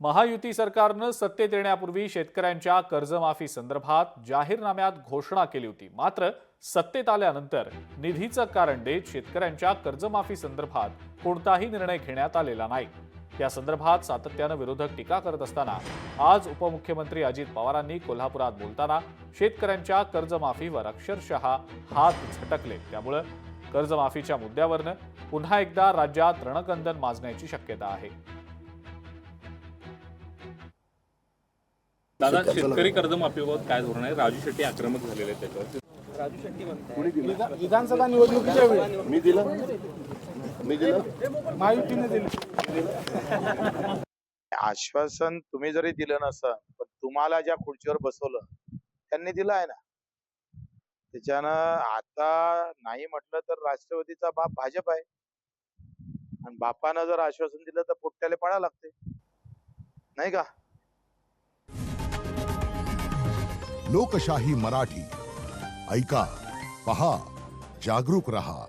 महायुती सरकारनं सत्तेत येण्यापूर्वी शेतकऱ्यांच्या कर्जमाफी संदर्भात जाहीरनाम्यात घोषणा केली होती। मात्र सत्तेत आल्यानंतर निधीचं कारण देत शेतकऱ्यांच्या कर्जमाफी संदर्भात कोणताही निर्णय घेण्यात आलेला नाही। या संदर्भात सातत्यानं विरोधक टीका करत असताना आज उपमुख्यमंत्री अजित पवारांनी कोल्हापुरात बोलताना शेतकऱ्यांच्या कर्जमाफीवर अक्षरशः हात झटकले। त्यामुळे कर्जमाफीच्या मुद्द्यावरनं पुन्हा एकदा राज्यात रणकंदन माजण्याची शक्यता आहे। दादा, शेतकरी कर्जमाफीबाबत काय धोरण आहे? राजू शेट्टी आक्रमक झालेले आहेत त्याच्यावर। राजू शेट्टी म्हणतात विधानसभा निवडणुकीच्या वेळी मी दिलं महायुतीने दिलं आश्वासन। तुम्ही जरी दिलं नसतं पण तुम्हाला ज्या खुर्चीवर बसवलं त्यांनी दिलं आहे ना। त्याच्यानं आता नाही म्हटलं तर राष्ट्रवादीचा बाप भाजप आहे आणि बापानं जर आश्वासन दिलं तर पोट्याला पळायला लागते, नाही का? लोकशाही मराठी ऐका, पहा, जागरूक रहा।